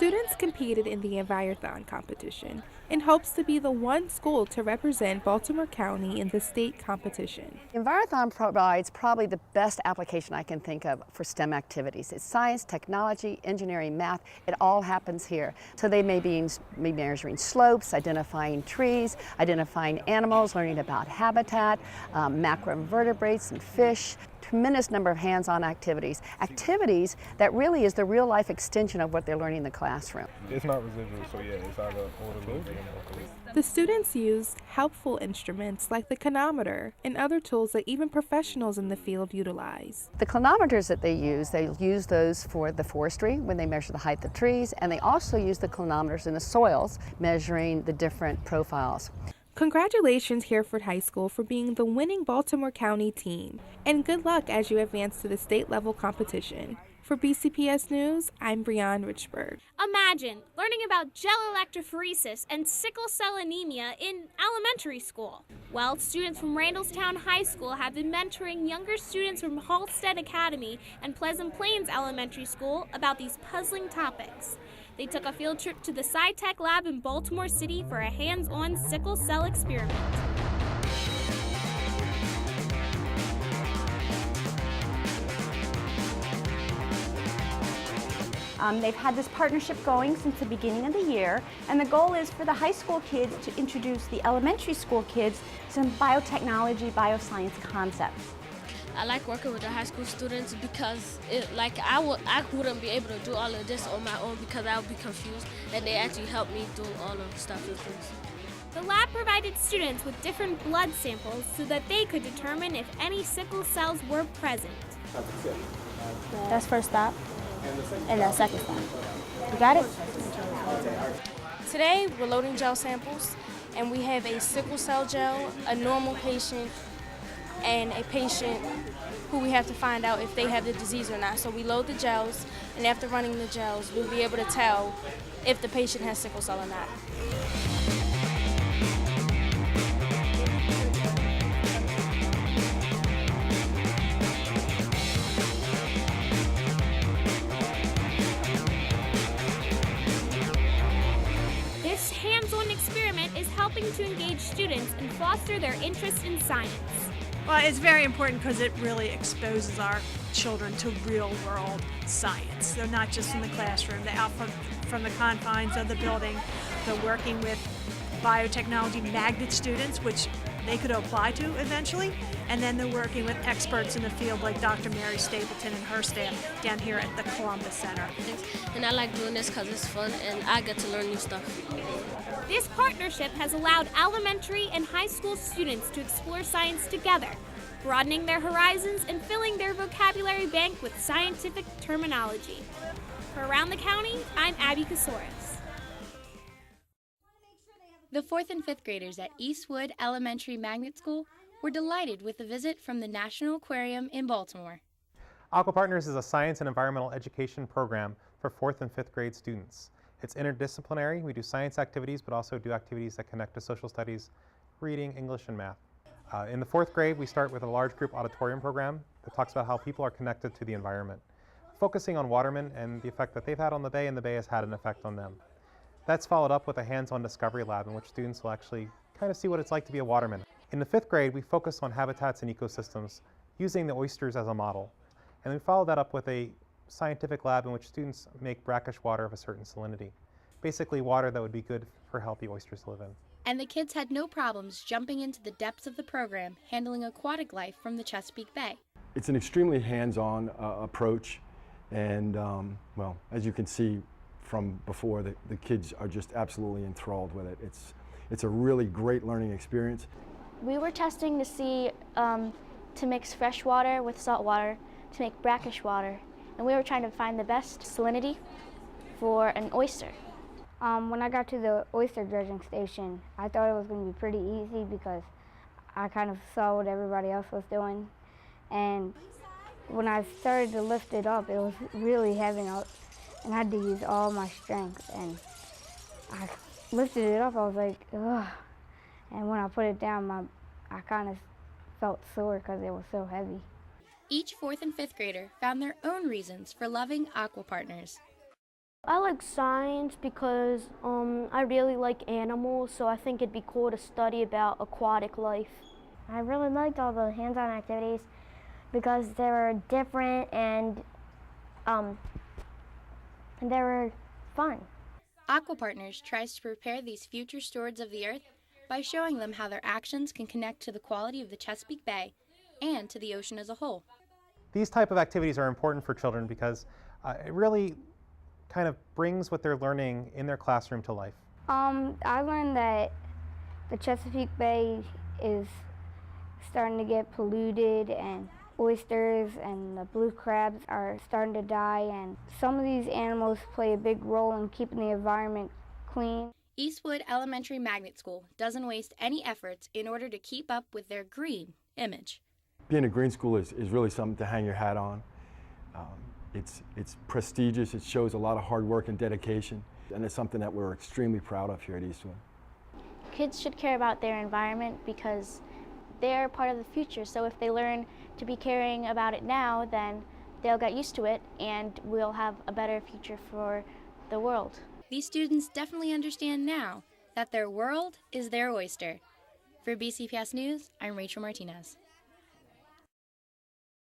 Students competed in the Envirothon competition in hopes to be the one school to represent Baltimore County in the state competition. Envirothon provides probably the best application I can think of for STEM activities. It's science, technology, engineering, math. It all happens here. So they may be measuring slopes, identifying trees, identifying animals, learning about habitat, macroinvertebrates and fish. Tremendous number of hands-on activities. Activities that really is the real-life extension of what they're learning in the classroom. It's not residual, so yeah, it's either older or The students used helpful instruments like the clinometer and other tools that even professionals in the field utilize. The clinometers that they use those for the forestry when they measure the height of trees, and they also use the clinometers in the soils measuring the different profiles. Congratulations, Hereford High School, for being the winning Baltimore County team, and good luck as you advance to the state level competition. For BCPS News, I'm Breanne Richburg. Imagine learning about gel electrophoresis and sickle cell anemia in elementary school. Well, students from Randallstown High School have been mentoring younger students from Halstead Academy and Pleasant Plains Elementary School about these puzzling topics. They took a field trip to the SciTech Lab in Baltimore City for a hands-on sickle cell experiment. They've had this partnership going since the beginning of the year, and the goal is for the high school kids to introduce the elementary school kids some biotechnology, bioscience concepts. I like working with the high school students because I wouldn't be able to do all of this on my own because I would be confused, and they actually help me do all of the stuff and things. The lab provided students with different blood samples so that they could determine if any sickle cells were present. That's first stop, and then second stop. You got it? Today we're loading gel samples, and we have a sickle cell gel, a normal patient, and a patient who we have to find out if they have the disease or not. So we load the gels, and after running the gels, we'll be able to tell if the patient has sickle cell or not. This hands-on experiment is helping to engage students and foster their interest in science. Well, it's very important because it really exposes our children to real-world science. They're not just in the classroom, they're out from the confines of the building. They're working with biotechnology magnet students, which they could apply to eventually, and then they're working with experts in the field like Dr. Mary Stapleton and her staff down here at the Columbus Center. And I like doing this because it's fun and I get to learn new stuff. This partnership has allowed elementary and high school students to explore science together, broadening their horizons and filling their vocabulary bank with scientific terminology. For Around the County, I'm Abby Kasoris. The 4th and 5th graders at Eastwood Elementary Magnet School were delighted with a visit from the National Aquarium in Baltimore. Aqua Partners is a science and environmental education program for 4th and 5th grade students. It's interdisciplinary. We do science activities, but also do activities that connect to social studies, reading, English, and math. In the 4th grade, we start with a large group auditorium program that talks about how people are connected to the environment, focusing on watermen and the effect that they've had on the bay and the bay has had an effect on them. That's followed up with a hands-on discovery lab in which students will actually kind of see what it's like to be a waterman. In the 5th grade, we focus on habitats and ecosystems using the oysters as a model. And we follow that up with a scientific lab in which students make brackish water of a certain salinity. Basically water that would be good for healthy oysters to live in. And the kids had no problems jumping into the depths of the program, handling aquatic life from the Chesapeake Bay. It's an extremely hands-on approach, and well, as you can see from before, the kids are just absolutely enthralled with it. It's a really great learning experience. We were testing to see to mix fresh water with salt water to make brackish water, and we were trying to find the best salinity for an oyster. When I got to the oyster dredging station, I thought it was going to be pretty easy because I kind of saw what everybody else was doing. And when I started to lift it up, it was really heavy, and I had to use all my strength. And I lifted it up, I was like, ugh. And when I put it down, I kind of felt sore because it was so heavy. Each 4th and 5th grader found their own reasons for loving Aqua Partners. I like science because I really like animals, so I think it'd be cool to study about aquatic life. I really liked all the hands-on activities because they were different and they were fun. Aqua Partners tries to prepare these future stewards of the earth by showing them how their actions can connect to the quality of the Chesapeake Bay and to the ocean as a whole. These type of activities are important for children because it really kind of brings what they're learning in their classroom to life. I learned that the Chesapeake Bay is starting to get polluted and oysters and the blue crabs are starting to die, and some of these animals play a big role in keeping the environment clean. Eastwood Elementary Magnet School doesn't waste any efforts in order to keep up with their green image. Being a green school is really something to hang your hat on. It's prestigious, it shows a lot of hard work and dedication, and it's something that we're extremely proud of here at Eastwood. Kids should care about their environment because they're part of the future, so if they learn to be caring about it now, then they'll get used to it and we'll have a better future for the world. These students definitely understand now that their world is their oyster. For BCPS News, I'm Rachel Martinez.